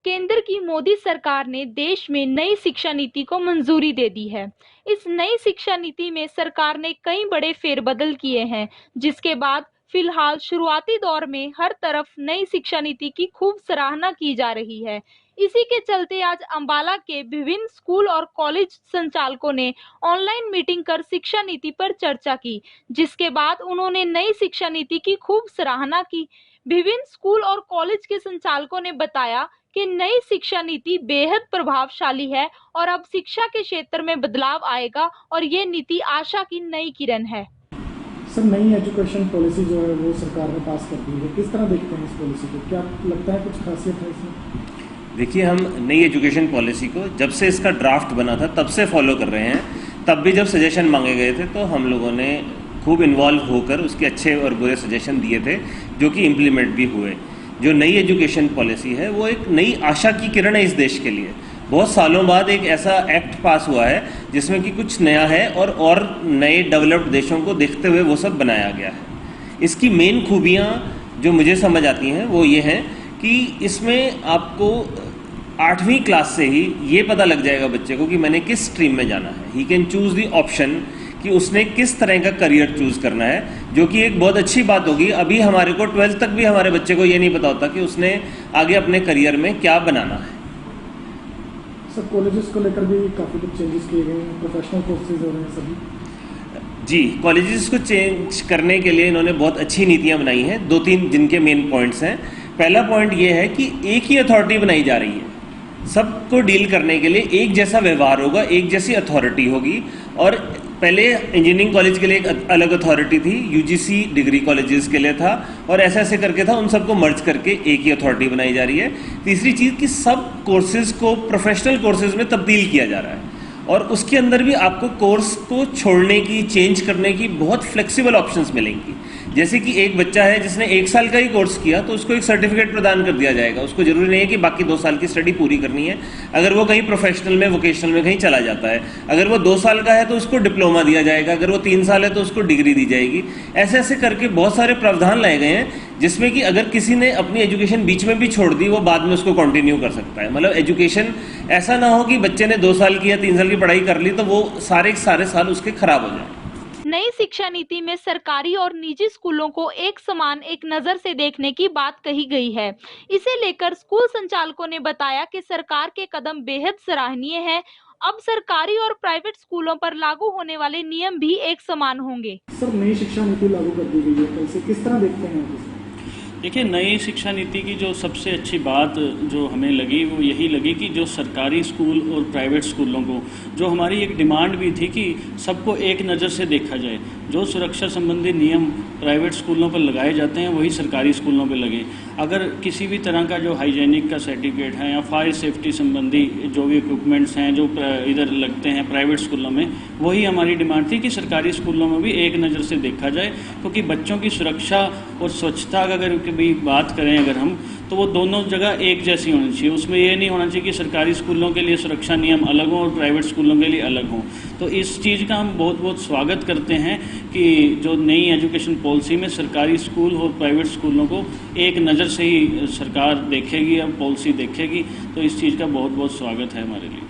केंद्र की मोदी सरकार ने देश में नई शिक्षा नीति को मंजूरी दे दी है। इस नई शिक्षा नीति में सरकार ने कई बड़े फेरबदल किए हैं, जिसके बाद फिलहाल शुरुआती दौर में हर तरफ नई शिक्षा नीति की खूब सराहना की जा रही है। इसी के चलते आज अंबाला के विभिन्न स्कूल और कॉलेज संचालकों ने ऑनलाइन मीटिंग कर शिक्षा नीति पर चर्चा की, जिसके बाद उन्होंने नई शिक्षा नीति की खूब सराहना की। विभिन्न स्कूल और कॉलेज के संचालकों ने बताया कि नई शिक्षा नीति बेहद प्रभावशाली है और अब शिक्षा के क्षेत्र में बदलाव आएगा और ये नीति आशा की नई किरण है। सर, नई एजुकेशन पॉलिसी जो है वो सरकार ने पास कर दी है, किस तरह देखते हैं इस पॉलिसी को? क्या लगता है कुछ खासियत है इसमें? देखिए, हम नई एजुकेशन पॉलिसी को जब से इसका ड्राफ्ट बना था तब से फॉलो कर रहे हैं। तब भी जब सजेशन मांगे गए थे तो हम लोगों ने खूब इन्वॉल्व होकर उसके अच्छे और बुरे सजेशन दिए थे, जो कि इम्प्लीमेंट भी हुए। जो नई एजुकेशन पॉलिसी है वो एक नई आशा की किरण है इस देश के लिए। बहुत सालों बाद एक ऐसा एक्ट पास हुआ है जिसमें कि कुछ नया है और नए डेवलप्ड देशों को देखते हुए वो सब बनाया गया है। इसकी मेन खूबियाँ जो मुझे समझ आती हैं वो ये हैं कि इसमें आपको 8वीं क्लास से ही ये पता लग जाएगा बच्चे को कि मैंने किस स्ट्रीम में जाना है। He can choose the option कि उसने किस तरह का करियर चूज़ करना है, जो कि एक बहुत अच्छी बात होगी। अभी हमारे को 12th तक भी हमारे बच्चे को ये नहीं पता होता कि उसने आगे अपने करियर में क्या बनाना है। सर, कॉलेजेस को लेकर भी काफ़ी कुछ चेंजेस किए गए हैं, प्रोफेशनल कोर्सेज हो रहे हैं सभी। जी, कॉलेजेस को चेंज करने के लिए इन्होंने बहुत अच्छी नीतियाँ बनाई हैं। 2-3 जिनके मेन पॉइंट्स हैं। पहला पॉइंट ये है कि एक ही अथॉरिटी बनाई जा रही है। सबको डील करने के लिए एक जैसा व्यवहार होगा, एक जैसी अथॉरिटी होगी। और पहले इंजीनियरिंग कॉलेज के लिए एक अलग अथॉरिटी थी, यूजीसी डिग्री कॉलेजेस के लिए था, और ऐसे ऐसे करके था। उन सबको मर्ज करके एक ही अथॉरिटी बनाई जा रही है। तीसरी चीज़ कि सब कोर्सेज को प्रोफेशनल कोर्सेज में तब्दील किया जा रहा है, और उसके अंदर भी आपको कोर्स को छोड़ने की, चेंज करने की बहुत फ्लेक्सिबल ऑप्शंस मिलेंगी। जैसे कि एक बच्चा है जिसने 1 साल का ही कोर्स किया तो उसको एक सर्टिफिकेट प्रदान कर दिया जाएगा। उसको जरूरी नहीं है कि बाकी 2 साल की स्टडी पूरी करनी है। अगर वो कहीं प्रोफेशनल में, वोकेशनल में कहीं चला जाता है, अगर वो 2 साल का है तो उसको डिप्लोमा दिया जाएगा, अगर वो 3 साल है तो उसको डिग्री दी जाएगी। ऐसे ऐसे करके बहुत सारे प्रावधान लाए गए हैं जिसमें कि अगर किसी ने अपनी एजुकेशन बीच में भी छोड़ दी, वो बाद में उसको कंटिन्यू कर सकता है। मतलब एजुकेशन ऐसा ना हो कि बच्चे ने 2 साल की या 3 साल की पढ़ाई कर ली तो वो सारे साल उसके खराब हो जाए। नई शिक्षा नीति में सरकारी और निजी स्कूलों को एक समान एक नजर से देखने की बात कही गई है। इसे लेकर स्कूल संचालकों ने बताया कि सरकार के कदम बेहद सराहनीय है। अब सरकारी और प्राइवेट स्कूलों पर लागू होने वाले नियम भी एक समान होंगे। सर, नई शिक्षा नीति लागू कर दी गई है, तो इसे किस तरह देखते हैं आप? देखिए, नई शिक्षा नीति की जो सबसे अच्छी बात जो हमें लगी वो यही लगी कि जो सरकारी स्कूल और प्राइवेट स्कूलों को, जो हमारी एक डिमांड भी थी कि सबको एक नज़र से देखा जाए। जो सुरक्षा संबंधी नियम प्राइवेट स्कूलों पर लगाए जाते हैं वही सरकारी स्कूलों पर लगे। अगर किसी भी तरह का जो हाइजीनिक का सर्टिफिकेट है या फायर सेफ्टी संबंधी जो भी इक्विपमेंट्स हैं जो इधर लगते हैं प्राइवेट स्कूलों में, वही हमारी डिमांड थी कि सरकारी स्कूलों में भी एक नज़र से देखा जाए। क्योंकि बच्चों की सुरक्षा और स्वच्छता का अगर भी बात करें अगर हम, तो वो दोनों जगह एक जैसी होनी चाहिए। उसमें ये नहीं होना चाहिए कि सरकारी स्कूलों के लिए सुरक्षा नियम अलग हों और प्राइवेट स्कूलों के लिए अलग हों। तो इस चीज़ का हम बहुत बहुत स्वागत करते हैं कि जो नई एजुकेशन पॉलिसी में सरकारी स्कूल और प्राइवेट स्कूलों को एक नज़र से ही सरकार देखेगी या पॉलिसी देखेगी। तो इस चीज़ का बहुत बहुत स्वागत है हमारे लिए।